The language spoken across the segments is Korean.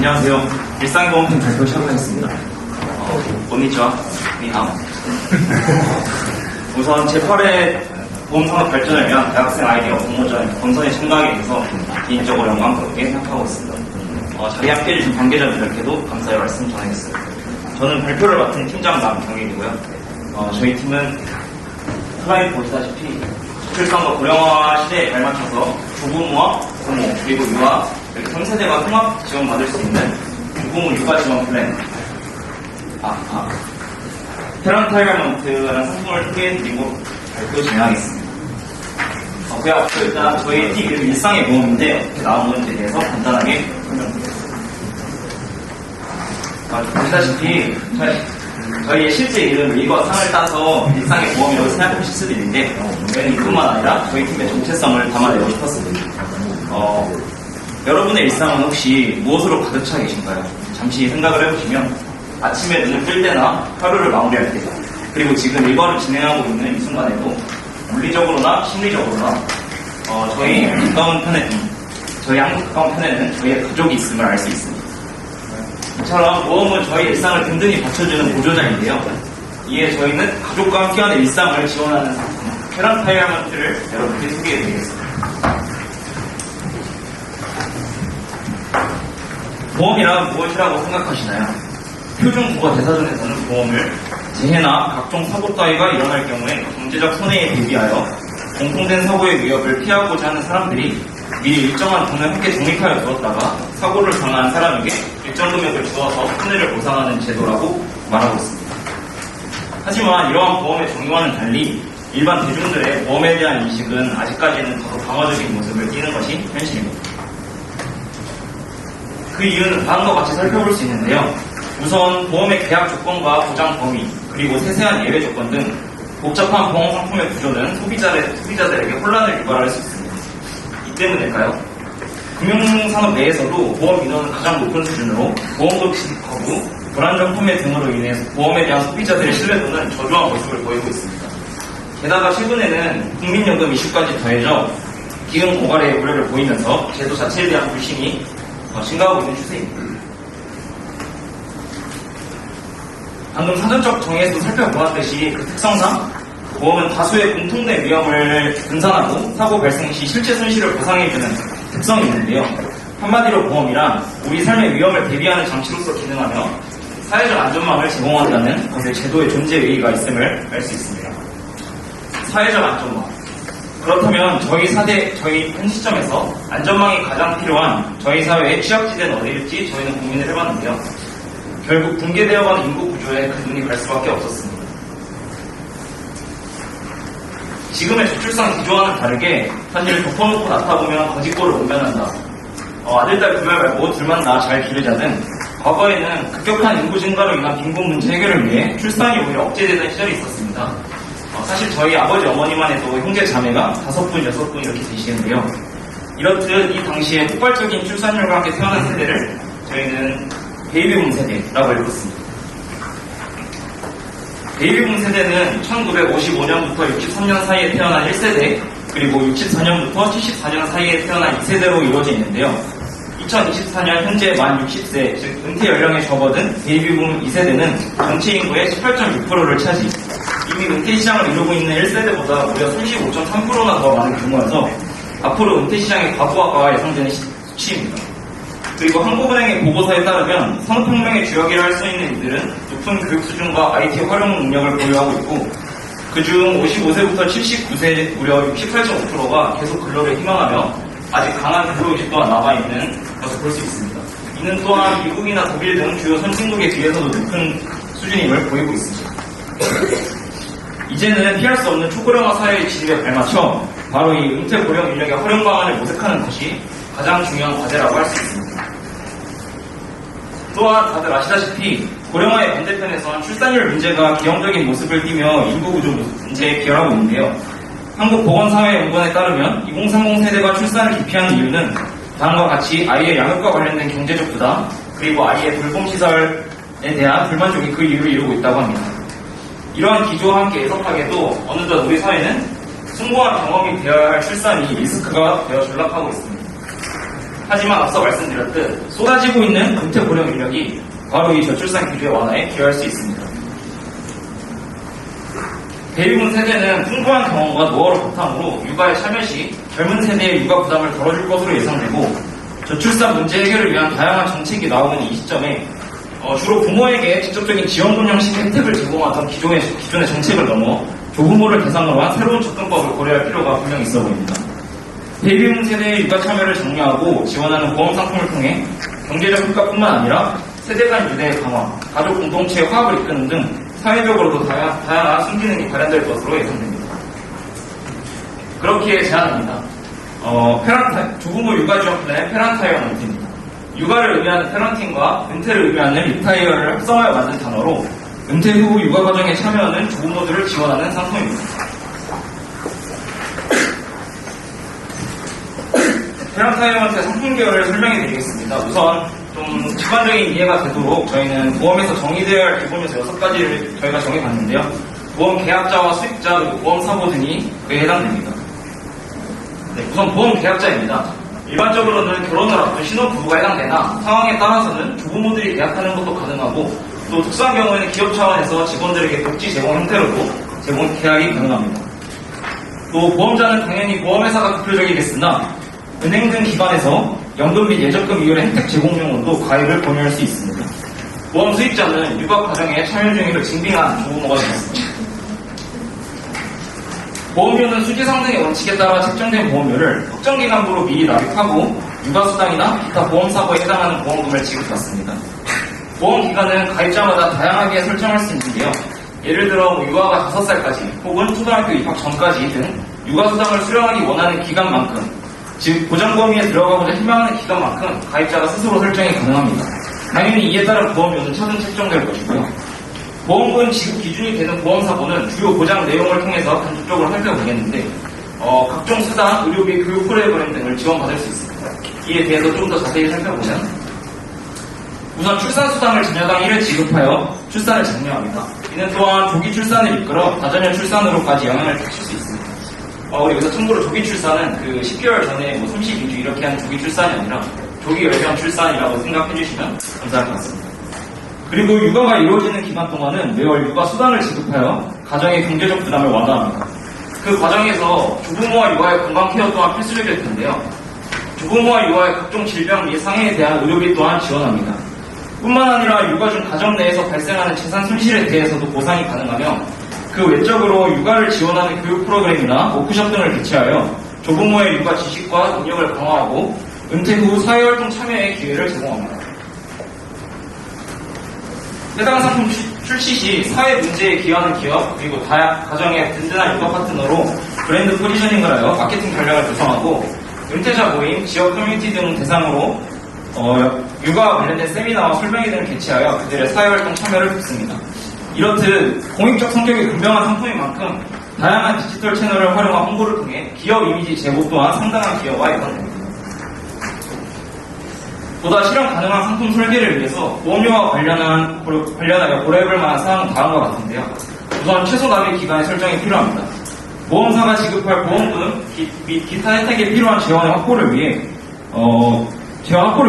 안녕하세요. 일상보험팀 발표 시작하겠습니다. konnichiwa, 니하오. 우선 제8회 보험산업 발전을 위한 대학생 아이디어 공모전 본선에 참가하게 돼서 개인적으로 영광스럽게 생각하고 있습니다. 자리 함께해 주신 관계자분들께도 감사의 말씀 전하겠습니다. 저는 발표를 맡은 팀장 남경일이고요. 저희 팀은 슬라이드 보시다시피 저출산과 고령화 시대에 발맞춰서 조부모와 부모 그리고 유아 그리고 3세대가 통합 지원받을 수 있는 조부모 육아 지원 플랜 페런탈먼트라는 상품을 소개해드리고 발표 진행하겠습니다. 그 앞서 일단 저희 팀 이름 일상의 보험인데 어떻게 나오는지에 대해서 간단하게 설명드리겠습니다. 보시다시피 저희의 실제 이름 일과 상을 따서 일상의 보험이라고 생각하실 수도 있는데 저희는 이뿐만 아니라 저희 팀의 정체성을 담아내고 싶었습니다. 여러분의 일상은 혹시 무엇으로 가득 차 계신가요? 잠시 생각을 해보시면 아침에 눈을 뜰 때나 하루를 마무리할 때 그리고 지금 일과를 진행하고 있는 이 순간에도 물리적으로나 심리적으로나 저희 한국 가까운 편에는 저희의 가족이 있음을 알 수 있습니다. 이처럼 보험은 저희 일상을 든든히 받쳐주는 보조자인데요. 이에 저희는 가족과 함께하는 일상을 지원하는 상품 페런탈먼트를 여러분께 소개해드리겠습니다. 보험이란 무엇이라고 생각하시나요? 표준 국어 대사전에서는 보험을 재해나 각종 사고 따위가 일어날 경우에 경제적 손해에 대비하여 공통된 사고의 위협을 피하고자 하는 사람들이 미리 일정한 돈을 함께 적립하여 두었다가 사고를 당한 사람에게 일정 금액을 주어서 손해를 보상하는 제도라고 말하고 있습니다. 하지만 이러한 보험의 정의와는 달리 일반 대중들의 보험에 대한 인식은 아직까지는 더 방어적인 모습을 띠는 것이 현실입니다. 그 이유는 다음과 같이 살펴볼 수 있는데요. 우선 보험의 계약 조건과 보장 범위, 그리고 세세한 예외 조건 등 복잡한 보험 상품의 구조는 소비자들에게 혼란을 유발할 수 있습니다. 이 때문일까요? 금융산업 내에서도 보험 인원은 가장 높은 수준으로 보험도 거부, 불안정 판매 등으로 인해서 보험에 대한 소비자들의 신뢰도는 저조한 모습을 보이고 있습니다. 게다가 최근에는 국민연금 이슈까지 더해져 기금 고갈의 우려를 보이면서 제도 자체에 대한 불신이 심각하고 있는 추세입니다. 방금 사전적 정의에서 살펴보았듯이 그 특성상 보험은 다수의 공통된 위험을 분산하고 사고 발생 시 실제 손실을 보상해주는 특성이 있는데요. 한마디로 보험이란 우리 삶의 위험을 대비하는 장치로서 기능하며 사회적 안전망을 제공한다는 것의 제도의 존재 의의가 있음을 알 수 있습니다. 사회적 안전망. 그렇다면 저희 현 시점에서 안전망이 가장 필요한 저희 사회의 취약지대는 어디일지 저희는 고민을 해봤는데요. 결국 붕괴되어가는 인구 구조에 그 눈이 갈 수밖에 없었습니다. 지금의 저출산 기조와는 다르게 현실 덮어놓고 낳다보면 거짓골을 운변한다. 아들, 딸 구별 말고 둘만 낳아 잘 기르자 등 과거에는 급격한 인구 증가로 인한 빈곤 문제 해결을 위해 출산이 오히려 억제되던 시절이 있었습니다. 사실 저희 아버지 어머니만 해도 형제 자매가 5분, 6분 이렇게 되시는데요. 이렇듯 이 당시에 폭발적인 출산율과 함께 태어난 세대를 저희는 베이비붐 세대라고 읽었습니다. 베이비붐 세대는 1955년부터 63년 사이에 태어난 1세대, 그리고 64년부터 74년 사이에 태어난 2세대로 이루어져 있는데요. 2024년 현재 만 60세, 즉 은퇴 연령에 접어든 베이비붐 2세대는 전체 인구의 18.6%를 차지, 이미 은퇴 시장을 이루고 있는 1세대보다 무려 35.3%나 더 많은 규모여서 앞으로 은퇴 시장의 과부하가 예상되는 수치입니다. 그리고 한국은행의 보고서에 따르면 산업혁명의 주역이라 할 수 있는 이들은 높은 교육 수준과 IT 활용 능력을 보유하고 있고 그중 55세부터 79세 무려 68.5%가 계속 근로를 희망하며 아직 강한 근로의식 또한 남아있는 것을 볼 수 있습니다. 이는 또한 미국이나 독일 등 주요 선진국에 비해서도 높은 수준임을 보이고 있습니다. 이제는 피할 수 없는 초고령화 사회의 진입에 발맞춰 바로 이 은퇴 고령 인력의 활용 방안을 모색하는 것이 가장 중요한 과제라고 할 수 있습니다. 또한 다들 아시다시피 고령화의 반대편에선 출산율 문제가 기형적인 모습을 띠며 인구구조 문제에 기여하고 있는데요. 한국보건사회연구원에 따르면 2030 세대가 출산을 기피하는 이유는 다음과 같이 아이의 양육과 관련된 경제적 부담 그리고 아이의 돌봄시설에 대한 불만족이 그 이유를 이루고 있다고 합니다. 이러한 기조와 함께 애석하게도 어느덧 우리 사회는 숭고한 경험이 되어야 할 출산이 리스크가 되어 전락하고 있습니다. 하지만 앞서 말씀드렸듯 쏟아지고 있는 은퇴 고령 인력이 바로 이 저출산 기조의 완화에 기여할 수 있습니다. 베이비붐 세대는 풍부한 경험과 노하우를 바탕으로 육아에 참여 시 젊은 세대의 육아 부담을 덜어줄 것으로 예상되고 저출산 문제 해결을 위한 다양한 정책이 나오는 이 시점에 주로 부모에게 직접적인 지원금 형식 혜택을 제공하던 기존의 정책을 넘어 조부모를 대상으로 한 새로운 접근법을 고려할 필요가 분명히 있어 보입니다. 베이비붐 세대의 육아 참여를 장려하고 지원하는 보험 상품을 통해 경제적 효과뿐만 아니라 세대 간 유대의 강화, 가족 공동체의 화합을 이끄는 등 사회적으로도 다양한 순기능이 발현될 것으로 예상됩니다. 그렇기에 제안합니다. 조부모 육아 지원 플랜의 페란타이어먼트입니다. 육아를 의미하는 페런팅과 은퇴를 의미하는 리타이어를 합성하여 만든 단어로 은퇴 후 육아 과정에 참여하는 조부모들을 지원하는 상품입니다. 페란타이어먼트의 상품 계열을 설명해 드리겠습니다. 우선 좀 직관적인 이해가 되도록 저희는 보험에서 정의되어야 할 기본 요소 6가지를 저희가 정해봤는데요. 보험 계약자와 수익자 그리고 보험 사고 등이 그에 해당됩니다. 네, 우선 보험 계약자입니다. 일반적으로는 결혼을 앞둔 신혼부부가 해당되나 상황에 따라서는 조부모들이 계약하는 것도 가능하고 또 특수한 경우에는 기업 차원에서 직원들에게 복지 제공 형태로도 제공 계약이 가능합니다. 또 보험자는 당연히 보험회사가 대표적이겠으나 은행 등 기관에서 연금 및 예적금 이율의 혜택 제공용으로도 가입을 권유할 수 있습니다. 보험 수익자는 육아 과정에 참여 중임을 증빙한 조부모가 되겠습니다. 보험료는 수지상 등의 원칙에 따라 책정된 보험료를 특정 기간부로 미리 납입하고 육아수당이나 기타 보험사고에 해당하는 보험금을 지급받습니다. 보험기간은 가입자마다 다양하게 설정할 수 있는데요. 예를 들어 육아가 5살까지 혹은 초등학교 입학 전까지 등 육아수당을 수령하기 원하는 기간만큼, 즉 보장범위에 들어가고자 희망하는 기간만큼 가입자가 스스로 설정이 가능합니다. 당연히 이에 따른 보험료는 차등 책정될 것이고요. 보험금 지급 기준이 되는 보험사고는 주요 보장 내용을 통해서 간접적으로 살펴보겠는데 각종 수단, 의료비, 교육 프로그램 등을 지원받을 수 있습니다. 이에 대해서 좀 더 자세히 살펴보면 우선 출산수당을 자녀당 1회 지급하여 출산을 장려합니다. 이는 또한 조기 출산을 이끌어 다자녀 출산으로까지 영향을 끼칠 수 있습니다. 우리 여기서 참고로 조기 출산은 그 10개월 전에 32주 이렇게 하는 조기 출산이 아니라 조기 열병 출산이라고 생각해 주시면 감사할 것 같습니다. 그리고 육아가 이루어지는 기간 동안은 매월 육아 수당을 지급하여 가정의 경제적 부담을 완화합니다. 그 과정에서 조부모와 육아의 건강 케어 또한 필수적일 텐데요. 조부모와 육아의 각종 질병 및 장애에 대한 의료비 또한 지원합니다. 뿐만 아니라 육아 중 가정 내에서 발생하는 재산 손실에 대해서도 보상이 가능하며 그 외적으로 육아를 지원하는 교육 프로그램이나 워크숍 등을 개최하여 조부모의 육아 지식과 능력을 강화하고 은퇴 후 사회활동 참여의 기회를 제공합니다. 해당 상품 출시 시 사회 문제에 기여하는 기업 그리고 가정의 든든한 육아 파트너로 브랜드 포지셔닝을 하여 마케팅 전략을 구성하고 은퇴자 모임, 지역 커뮤니티 등 대상으로 육아와 관련된 세미나와 설명회 등을 개최하여 그들의 사회활동 참여를 돕습니다. 이렇듯 공익적 성격이 분명한 상품인 만큼 다양한 디지털 채널을 활용한 홍보를 통해 기업 이미지 제고 또한 상당한 기여가 예상됩니다. 보다 실현 가능한 상품 설계를 위해서 보험료와 관련하여 고려해볼 만한 사항은 다음과 같은데요. 우선 최소 납입 기간의 설정이 필요합니다. 보험사가 지급할 보험금 및 기타 혜택에 필요한 재원 확보를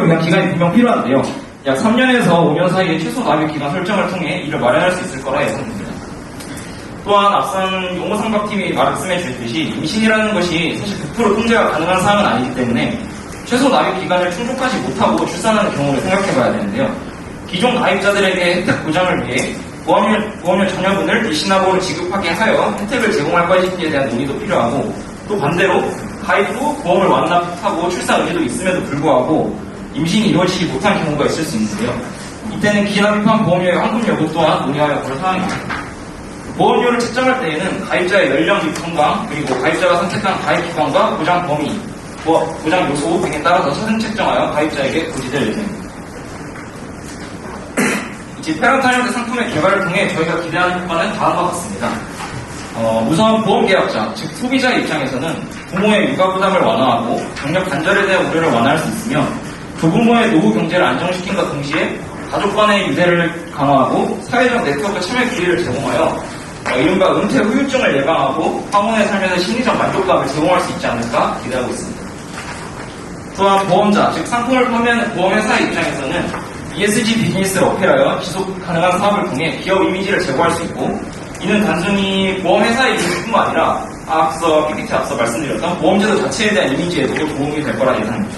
위한 기간이 분명 필요한데요. 약 3년에서 5년 사이의 최소 납입 기간 설정을 통해 이를 마련할 수 있을 거라 예상됩니다. 또한 앞선 용어상박팀이 말씀해 주셨듯이 임신이라는 것이 사실 100% 통제가 가능한 사항은 아니기 때문에 최소 납입 기간을 충족하지 못하고 출산하는 경우를 생각해봐야 되는데요. 기존 가입자들에게 혜택 보장을 위해 보험료 전여분을 일시납으로 지급하게 하여 혜택을 제공할 것인지에 대한 논의도 필요하고 또 반대로 가입 후 보험을 완납하고 출산 의지도 있음에도 불구하고 임신이 이루어지지 못한 경우가 있을 수 있는데요. 이때는 기납입한 보험료의 환급 여부 또한 논의하여 볼 사항입니다. 보험료를 책정할 때에는 가입자의 연령 및 건강 그리고 가입자가 선택한 가입 기관과 보장 범위 보장 요소 등에 따라서 차등 책정하여 가입자에게 고지될 예정입니다. 이제 페런탈리티 상품의 개발을 통해 저희가 기대하는 효과는 다음과 같습니다. 우선 보험계약자, 즉 소비자 입장에서는 부모의 육아 부담을 완화하고 경력 단절에 대한 우려를 완화할 수 있으며 조부모의 노후 경제를 안정시킨과 동시에 가족 간의 유대를 강화하고 사회적 네트워크 참여 기회를 제공하여 이른바 은퇴 후유증을 예방하고 황혼의 삶에서 심리적 만족감을 제공할 수 있지 않을까 기대하고 있습니다. 또한 보험자, 즉 상품을 판매하는 보험회사의 입장에서는 ESG 비즈니스를 어필하여 지속 가능한 사업을 통해 기업 이미지를 제고할 수 있고, 이는 단순히 보험회사의 이미지뿐만 아니라 앞서 PPT 앞서 말씀드렸던 보험제도 자체에 대한 이미지에도 도움이 될 거라 예상합니다.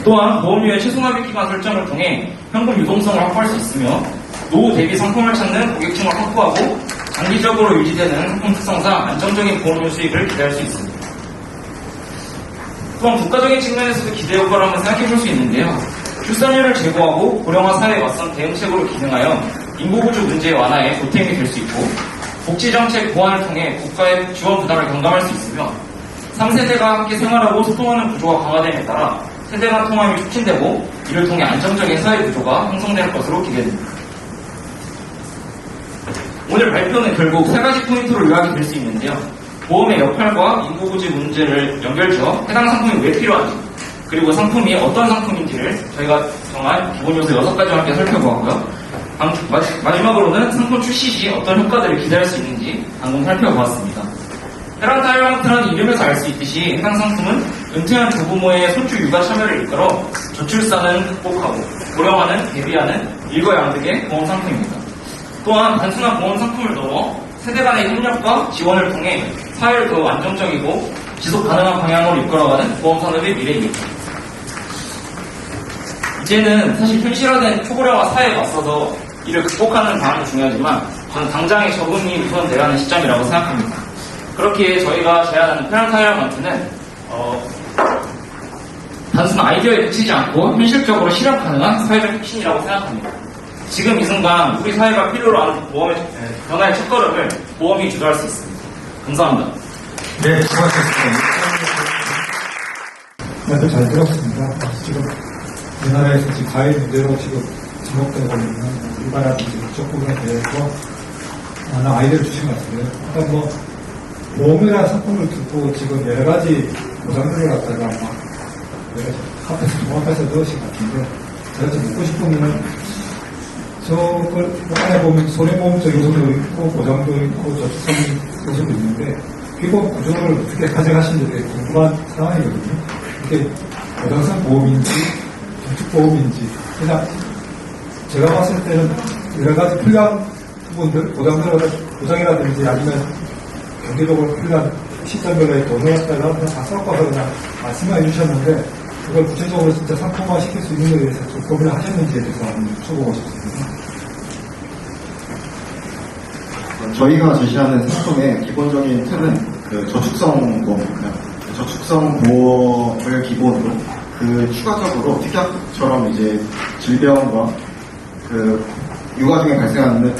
또한 보험료의 최소납입 기간 설정을 통해 현금 유동성을 확보할 수 있으며, 노후 대비 상품을 찾는 고객층을 확보하고 장기적으로 유지되는 상품 특성상 안정적인 보험료 수익을 기대할 수 있습니다. 또한 국가적인 측면에서도 기대 효과를 한번 생각해 볼 수 있는데요. 출산율을 제고하고 고령화 사회에 맞선 대응책으로 기능하여 인구구조 문제 완화에 보탬이 될 수 있고, 복지정책 보완을 통해 국가의 지원 부담을 경감할 수 있으며, 3세대가 함께 생활하고 소통하는 구조가 강화됨에 따라 세대 간 통합이 촉진되고, 이를 통해 안정적인 사회 구조가 형성될 것으로 기대됩니다. 오늘 발표는 결국 세 가지 포인트로 요약이 될 수 있는데요. 보험의 역할과 인구구조 문제를 연결지어 해당 상품이 왜 필요한지, 그리고 상품이 어떤 상품인지를 저희가 정한 기본 요소 6가지와 함께 살펴보았고요. 마지막으로는 상품 출시 시 어떤 효과들을 기대할 수 있는지 방금 살펴보았습니다. 페란타일랑트라는 이름에서 알 수 있듯이 해당 상품은 은퇴한 조부모의 손주 육아 참여를 이끌어 저출산은 극복하고 고령화는 대비하는 일거양득의 보험 상품입니다. 또한 단순한 보험 상품을 넘어 세대 간의 협력과 지원을 통해 사회를 더 안정적이고 지속 가능한 방향으로 이끌어가는 보험 산업의 미래입니다. 이제는 사실 현실화된 초고령화 사회에 맞서서 이를 극복하는 방안이 중요하지만, 저는 당장의 적응이 우선되어야 하는 시점이라고 생각합니다. 그렇기에 저희가 제안하는 페란타일랑트는 단순 아이디어에 그치지 않고 현실적으로 실현 가능한 사회적 혁신이라고 생각합니다. 지금 이 순간 우리 사회가 필요로 하는 보험의 변화의 첫걸음을 보험이 주도할 수 있습니다. 감사합니다. 네, 수고하셨습니다. 네, 잘 들었습니다. 지금 우리나라에서 지금 과일 문제로 지금 지목되고 있는 일반화든지 이쪽 부분에 대해서 많은 아이디어를 주신 것 같은데요. 아까 뭐 보험이라는 상품을 듣고 지금 여러 가지 보장들을 갖다가 막 여러 가지 종합해서 넣으신 것 같은데, 제가 좀 묻고 싶은 거는 저걸 안에 보면 손해보험적 요소도 있고 보장도 있고 저축성 요소도 있는데, 기본 구조를 어떻게 가져가시는지 되게 궁금한 상황이거든요. 이게 보장성 보험인지 저축보험인지, 그냥 제가 봤을 때는 여러 가지 필요한 부분들, 보장이라든지 아니면 경제적으로 필요한 시점별로의 돈을 갖다가 그냥 다 섞어서 그냥 말씀해 주셨는데, 그걸 구체적으로 진짜 상품화 시킬 수 있는 것에 대해서 좀 고민을 하셨는지에 대해서 한번 여쭤보고 싶습니다. 저희가 제시하는 상품의 기본적인 틀은 그 저축성 보험입니다. 저축성 보험을 기본으로 그 추가적으로 특약처럼 이제 질병과 그 육아 중에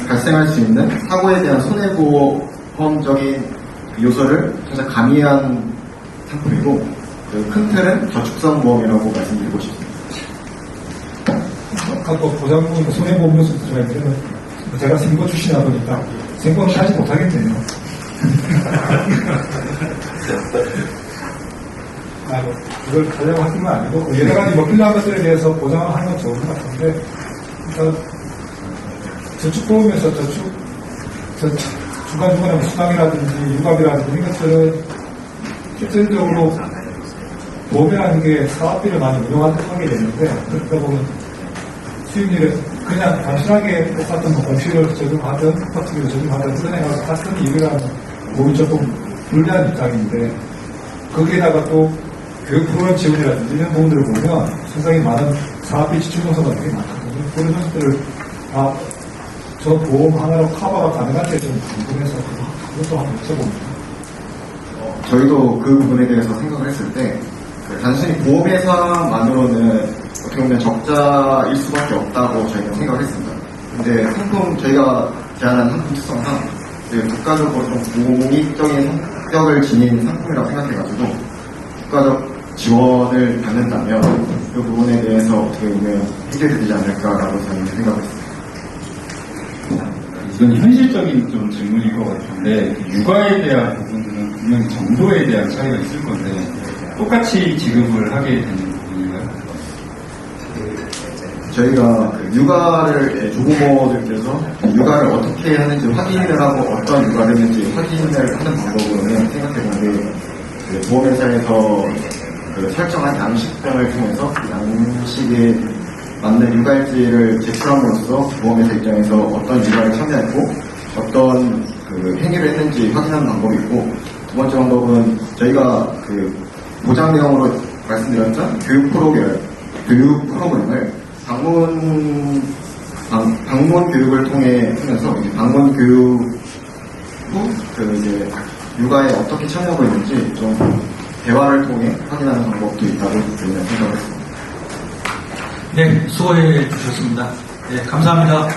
발생할 수 있는 사고에 대한 손해보험적인 요소를 살짝 가미한 상품이고, 그 큰 틀은 저축성 보험이라고 말씀드리고 싶습니다. 아까 보장보험, 손해보험 요소도 들어있는데, 제가 생보 출신이다 보니까 생보는 하지 못하겠네요. 그걸 가려고 하신 건 아니고, 여러 가지 필요한 것들에 대해서 보장을 하는 건 좋은 것 같은데, 그러니까 저축보험에서 중간중간에 수당이라든지 유갑이라든지 이런 것들은 실질적으로 보험이라는 게 사업비를 많이 운영하게 되는데, 그러다 보면 수익률을 그냥 단순하게 똑같은 공시를 적용하든 퍼트리를 적용하든 은행하고 같은 일을 하는 보험이 조금 불리한 입장인데, 거기에다가 또 교육 프로그램 지원이라든지 이런 부분들을 보면 상당히 많은 사업비 지출 요소가 되게 많거든요. 그런 것들을 다 저 보험 하나로 커버가 가능한지 좀 궁금해서 그것도 한번 여쭤봅니다. 저희도 그 부분에 대해서 생각을 했을 때, 단순히 보험회사만으로는 어떻게 보면 적자일 수밖에 없다고 저희는 생각을 했습니다. 근데 저희가 제안한 상품 특성상 국가적으로 좀 공익적인 성격을 지닌 상품이라고 생각해가지고, 국가적 지원을 받는다면 그 부분에 대해서 어떻게 보면 해결되지 않을까라고 저희는 생각했습니다. 이건 현실적인 좀 질문일 것 같은데, 육아에 대한 부분들은 분명히 정도에 대한 차이가 있을 건데, 똑같이 지급을 하게 되는 부분인가요? 저희가 육아를 조부모들께서 육아를 어떻게 하는지 확인을 하고 어떤 육아를 했는지 확인을 하는 방법으로는 생각해본 게, 보험회사에서 그 설정한 양식병을 통해서 그 양식에 맞는 육아일지를 제출함으로써 보험회사 입장에서 어떤 육아를 참여했고 어떤 그 행위를 했는지 확인하는 방법이 있고, 두 번째 방법은 저희가 그 보장 내용으로 말씀드렸던 교육 프로그램을 방문 교육을 통해 하면서 이제 방문 교육 후 그 이제 육아에 어떻게 참여하고 있는지 좀 대화를 통해 확인하는 방법도 있다고 저희는 생각했습니다. 네, 수고해 주셨습니다. 네, 감사합니다.